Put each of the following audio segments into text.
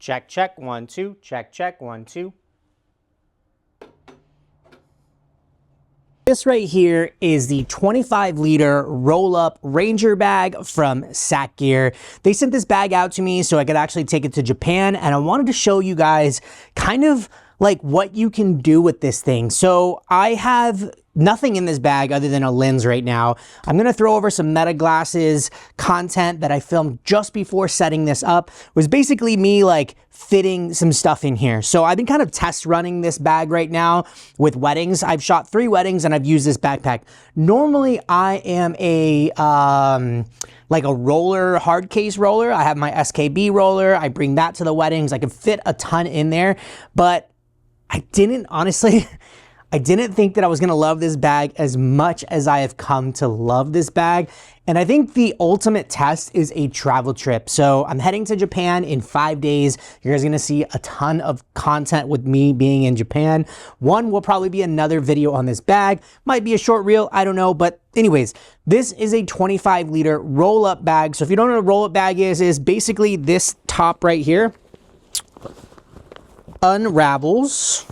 Check, check, 1, 2. Check, check, 1, 2. This right here is the 25-liter roll-up Ranger bag from Sakk Gear. They sent this bag out to me so I could actually take it to Japan, and I wanted to show you guys kind of like what you can do with this thing. So I have nothing in this bag other than a lens right now. I'm gonna throw over some meta glasses content that I filmed just before setting this up. It was basically me like fitting some stuff in here. So I've been kind of test running this bag right now with weddings. I've shot 3 weddings and I've used this backpack. Normally I am a like a roller, hard case roller. I have my SKB roller. I bring that to the weddings. I can fit a ton in there, but I didn't think that I was gonna love this bag as much as I have come to love this bag. And I think the ultimate test is a travel trip. So I'm heading to Japan in 5 days. You guys are gonna see a ton of content with me being in Japan. One will probably be another video on this bag. Might be a short reel, I don't know. But anyways, this is a 25-liter roll-up bag. So if you don't know what a roll-up bag is basically this top right here unravels.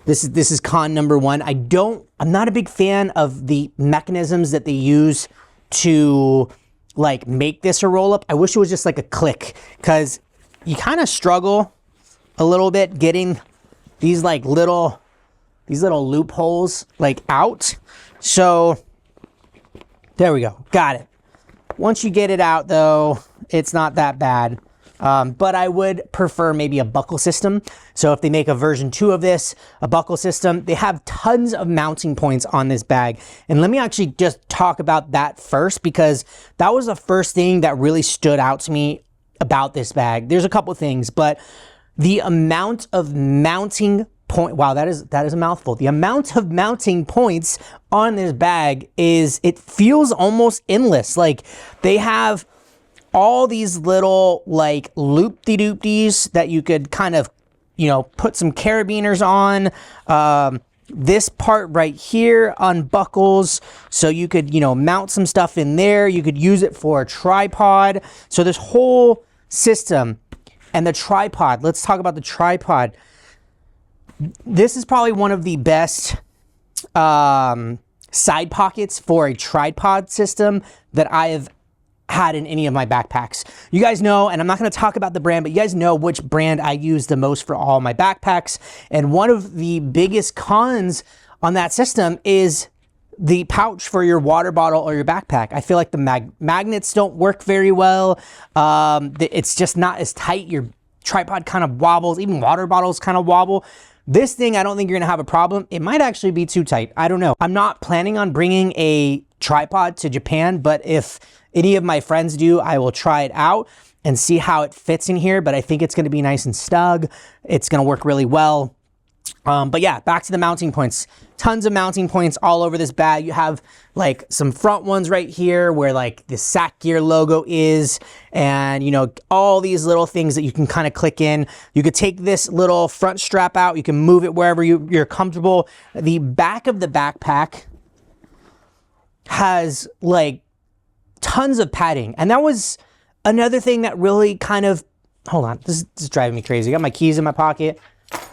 This is con number 1. I'm not a big fan of the mechanisms that they use to like make this a roll up. I wish it was just like a click, because you kind of struggle a little bit getting these like little loopholes like out. So there we go. Got it. Once you get it out though, it's not that bad. But I would prefer maybe a buckle system. So if they make a version 2 of this, a buckle system, they have tons of mounting points on this bag. And let me actually just talk about that first, because that was the first thing that really stood out to me about this bag. There's a couple things, but the amount of mounting point, wow, that is a mouthful. The amount of mounting points on this bag it feels almost endless. Like they have all these little like loop-de-doop-dees that you could kind of, you know, put some carabiners on. This part right here unbuckles, so you could, you know, mount some stuff in there. You could use it for a tripod. So this whole system, and the tripod, let's talk about the tripod. This is probably one of the best side pockets for a tripod system that I have had in any of my backpacks. You guys know, and I'm not going to talk about the brand, but you guys know which brand I use the most for all my backpacks. And one of the biggest cons on that system is the pouch for your water bottle or your backpack. I feel like the magnets don't work very well. It's just not as tight. Your tripod kind of wobbles. Even water bottles kind of wobble. This thing, I don't think you're gonna have a problem. It might actually be too tight. I don't know. I'm not planning on bringing a tripod to Japan, but if any of my friends do, I will try it out and see how it fits in here. But I think it's gonna be nice and snug. It's gonna work really well. But yeah, back to the mounting points. Tons of mounting points all over this bag. You have like some front ones right here where like the Sakk Gear logo is, and you know, all these little things that you can kind of click in. You could take this little front strap out. You can move it wherever you're comfortable. The back of the backpack has like tons of padding. And that was another thing that really kind of, hold on, this is driving me crazy. I got my keys in my pocket.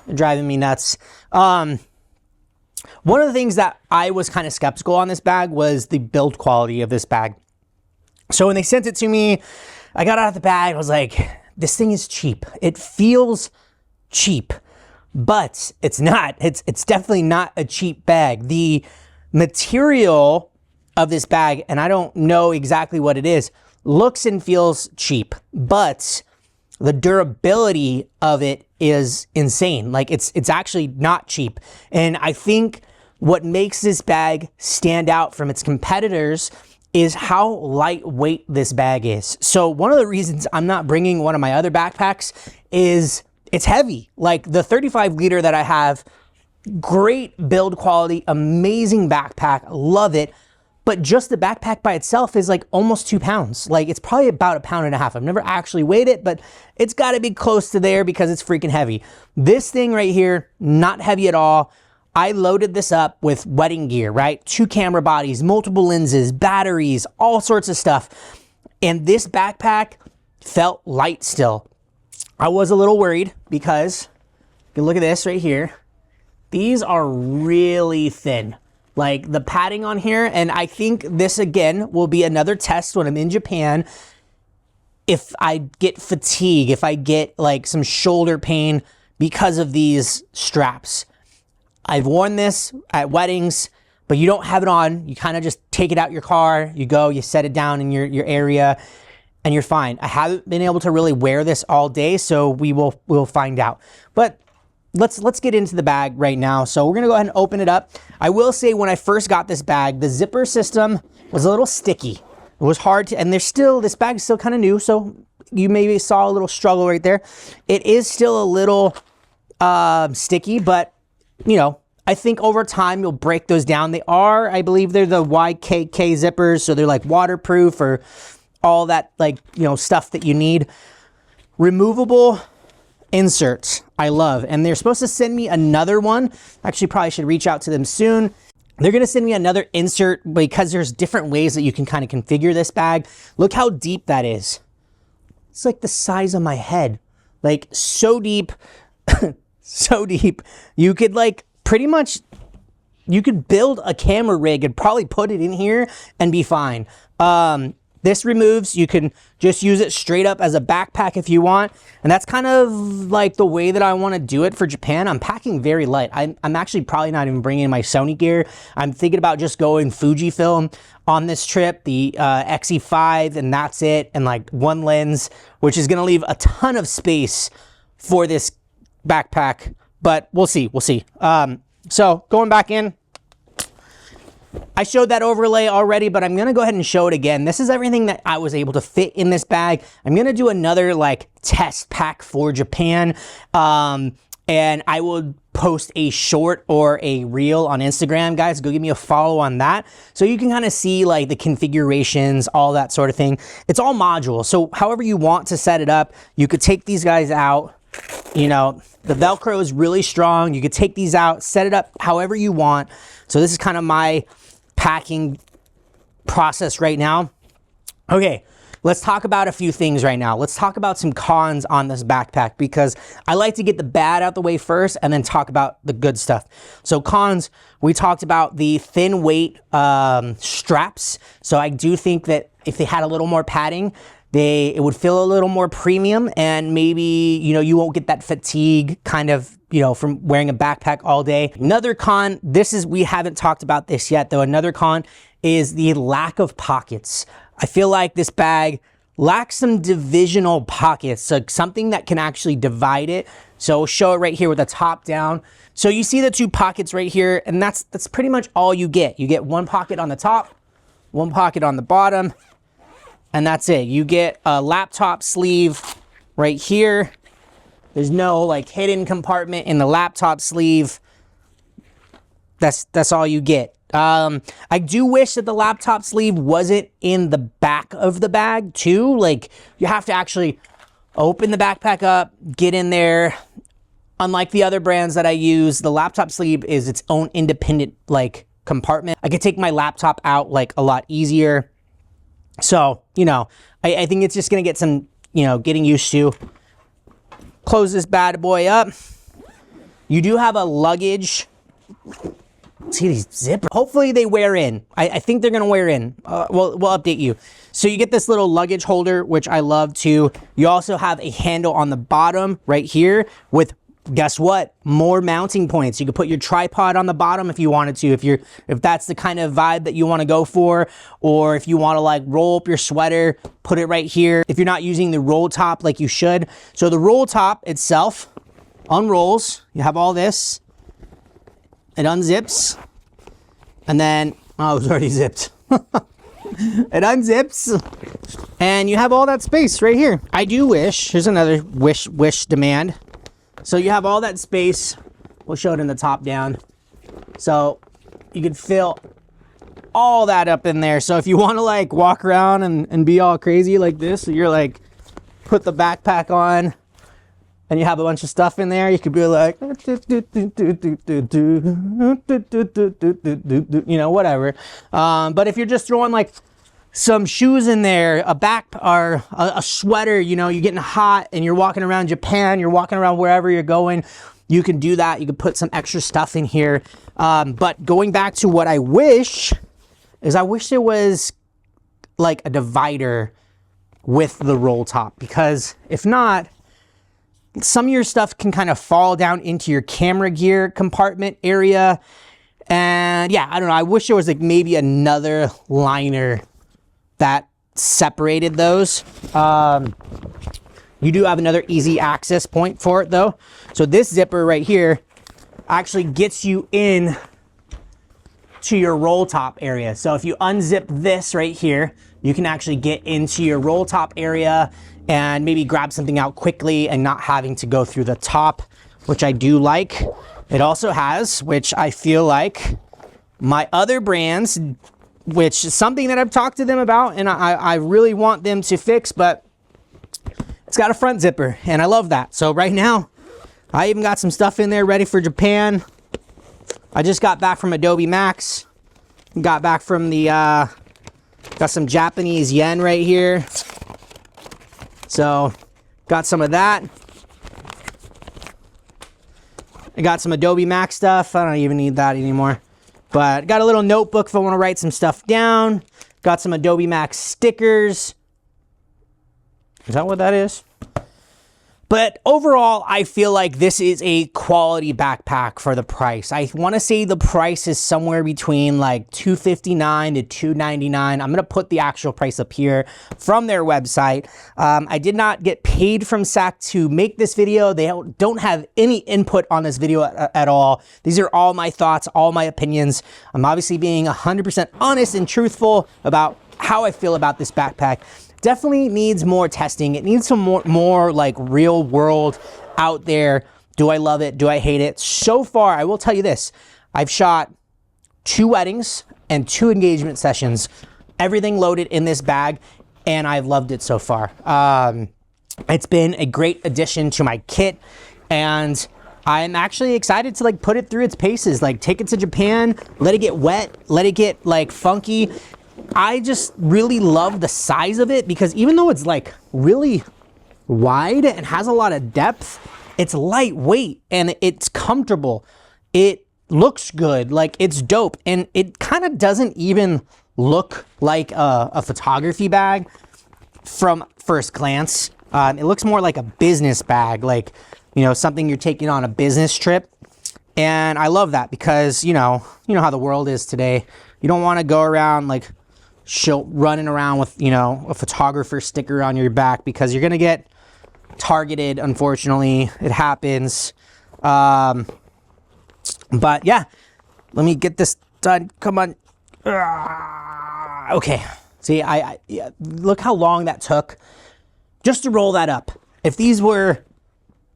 They're driving me nuts. One of the things that I was kind of skeptical on this bag was the build quality of this bag. So when they sent it to me, I got out of the bag. I was like, this thing is cheap. It feels cheap, but it's not. It's definitely not a cheap bag. The material of this bag, and I don't know exactly what it is, looks and feels cheap, but the durability of it is insane. Like it's actually not cheap. And I think what makes this bag stand out from its competitors is how lightweight this bag is. So one of the reasons I'm not bringing one of my other backpacks is it's heavy. Like the 35 liter that I have, great build quality, amazing backpack, love it. But just the backpack by itself is like almost 2 pounds. Like it's probably about 1.5 pounds. I've never actually weighed it, but it's gotta be close to there because it's freaking heavy. This thing right here, not heavy at all. I loaded this up with wedding gear, right? 2 camera bodies, multiple lenses, batteries, all sorts of stuff. And this backpack felt light still. I was a little worried because you can look at this right here. These are really thin, like the padding on here. And I think this again will be another test when I'm in Japan. If I get fatigue, if I get like some shoulder pain because of these straps. I've worn this at weddings, but you don't have it on. You kind of just take it out your car, you go, you set it down in your area, and you're fine. I haven't been able to really wear this all day, so we'll find out. But let's get into the bag right now. So we're gonna go ahead and open it up. I will say when I first got this bag, the zipper system was a little sticky. It was hard to, and this bag is still kind of new, so you maybe saw a little struggle right there. It is still a little sticky, but you know, I think over time you'll break those down. They are, I believe they're the YKK zippers, so they're like waterproof or all that, like, you know, stuff that you need. Removable inserts, I love. And they're supposed to send me another one. Actually, probably should reach out to them soon. They're gonna send me another insert because there's different ways that you can kind of configure this bag. Look how deep that is. It's like the size of my head. Like so deep, so deep. You could like pretty much, you could build a camera rig and probably put it in here and be fine. This removes, you can just use it straight up as a backpack if you want. And that's kind of like the way that I want to do it for Japan. I'm packing very light. I'm actually probably not even bringing my Sony gear. I'm thinking about just going Fujifilm on this trip, the XE5, and that's it. And like one lens, which is going to leave a ton of space for this backpack. But we'll see, we'll see. So going back in, I showed that overlay already, but I'm gonna go ahead and show it again. This is everything that I was able to fit in this bag. I'm gonna do another like test pack for Japan. And I will post a short or a reel on Instagram. Guys, go give me a follow on that. So you can kind of see like the configurations, all that sort of thing. It's all modules. So however you want to set it up, you could take these guys out. You know, the Velcro is really strong. You could take these out, set it up however you want. So this is kind of my packing process right now. Okay, let's talk about a few things right now. Let's talk about some cons on this backpack because I like to get the bad out the way first and then talk about the good stuff. So cons, we talked about the thin weight straps. So I do think that if they had a little more padding, it would feel a little more premium, and maybe, you know, you won't get that fatigue kind of, you know, from wearing a backpack all day. Another con, we haven't talked about this yet though. Another con is the lack of pockets. I feel like this bag lacks some divisional pockets, so something that can actually divide it. So we'll show it right here with the top down. So you see the two pockets right here, and that's pretty much all you get. You get one pocket on the top, one pocket on the bottom, and that's it. You get a laptop sleeve right here. There's no like hidden compartment in the laptop sleeve. That's all you get. I do wish that the laptop sleeve wasn't in the back of the bag too. Like you have to actually open the backpack up, get in there. Unlike the other brands that I use, the laptop sleeve is its own independent like compartment. I could take my laptop out like a lot easier. So, you know, I think it's just gonna get some, you know, getting used to. Close this bad boy up. You do have a luggage. See these zippers? Hopefully they wear in. I think they're gonna wear in. We'll update you. So you get this little luggage holder, which I love too. You also have a handle on the bottom right here with, guess what? More mounting points. You could put your tripod on the bottom if you wanted to, if that's the kind of vibe that you want to go for, or if you want to like roll up your sweater, put it right here. If you're not using the roll top like you should. So the roll top itself unrolls. You have all this. It unzips. And then, oh, it was already zipped. It unzips. And you have all that space right here. I do wish, here's another wish demand. So you have all that space. We'll show it in the top down. So you can fill all that up in there. So if you want to like walk around and be all crazy like this, so you're like, put the backpack on and you have a bunch of stuff in there, you could be like, you know, whatever. But if you're just throwing like some shoes in there, a back or a sweater, you know, you're getting hot and you're walking around Japan, you're walking around wherever you're going, you can do that. You can put some extra stuff in here. But going back to what I wish is, I wish there was like a divider with the roll top, because if not, some of your stuff can kind of fall down into your camera gear compartment area. And yeah, I don't know. I wish there was like maybe another liner that separated those. You do have another easy access point for it though. So this zipper right here actually gets you in to your roll top area. So if you unzip this right here, you can actually get into your roll top area and maybe grab something out quickly and not having to go through the top, which I do like. It also has, which I feel like my other brands, which is something that I've talked to them about and I really want them to fix, but it's got a front zipper and I love that. So right now, I even got some stuff in there ready for Japan. I just got back from Adobe Max. Got back from the, got some Japanese yen right here. So, got some of that. I got some Adobe Max stuff. I don't even need that anymore. But got a little notebook if I want to write some stuff down. Got some Adobe Max stickers. Is that what that is? But overall, I feel like this is a quality backpack for the price. I want to say the price is somewhere between like $259 to $299. I'm going to put the actual price up here from their website. I did not get paid from Sakk to make this video. They don't have any input on this video at all. These are all my thoughts, all my opinions. I'm obviously being 100% honest and truthful about how I feel about this backpack. Definitely needs more testing. It needs some more like real world out there. Do I love it? Do I hate it? So far, I will tell you this. I've shot 2 weddings and 2 engagement sessions. Everything loaded in this bag, and I've loved it so far. It's been a great addition to my kit, and I'm actually excited to like put it through its paces. Like take it to Japan, let it get wet, let it get like funky. I just really love the size of it, because even though it's like really wide and has a lot of depth, it's lightweight and it's comfortable. It looks good, like it's dope, and it kind of doesn't even look like a photography bag from first glance. It looks more like a business bag, like, you know, something you're taking on a business trip. And I love that, because you know how the world is today. You don't want to go around like running around with, you know, a photographer sticker on your back, because you're gonna get targeted. Unfortunately, it happens. But yeah, let me get this done. Come on. Okay. See, yeah, look how long that took just to roll that up. If these were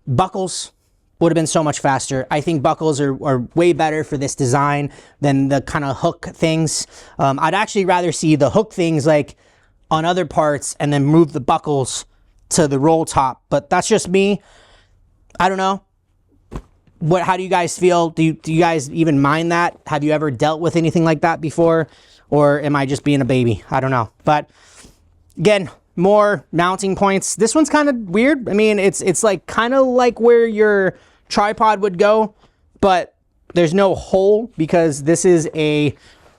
buckles, would have been so much faster. I think buckles are way better for this design than the kind of hook things. I'd actually rather see the hook things like on other parts and then move the buckles to the roll top. But that's just me. I don't know. How do you guys feel? Do you guys even mind that? Have you ever dealt with anything like that before? Or am I just being a baby? I don't know. But again, more mounting points. This one's kind of weird. I mean, it's like kind of like where your tripod would go, but there's no hole, because this is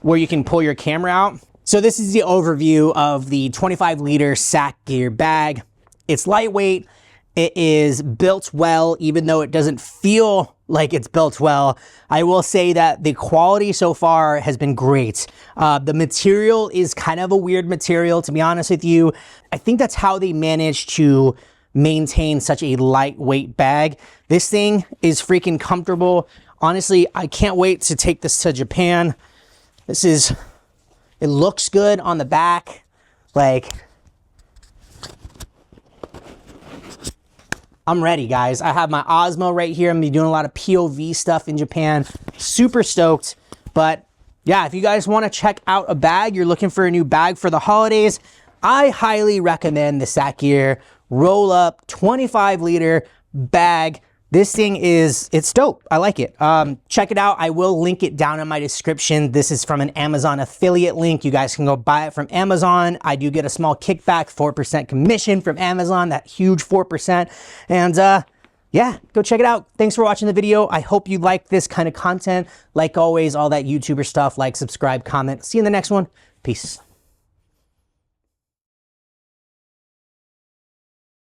where you can pull your camera out. So this is the overview of the 25-liter Sakk gear bag. It's lightweight. It is built well, even though it doesn't feel like it's built well. I will say that the quality so far has been great. The material is kind of a weird material, to be honest with you. I think that's how they managed to maintain such a lightweight bag. This thing is freaking comfortable. Honestly, I can't wait to take this to Japan. It looks good on the back. Like, I'm ready, guys. I have my Osmo right here. I'm gonna be doing a lot of POV stuff in Japan. Super stoked. But yeah, if you guys want to check out a bag, you're looking for a new bag for the holidays, I highly recommend the Sakk Gear Roll Up 25-liter bag. This thing it's dope. I like it. Check it out. I will link it down in my description. This is from an Amazon affiliate link. You guys can go buy it from Amazon. I do get a small kickback, 4% commission from Amazon, that huge 4%. And yeah, go check it out. Thanks for watching the video. I hope you like this kind of content. Like always, all that YouTuber stuff, like, subscribe, comment. See you in the next one. Peace.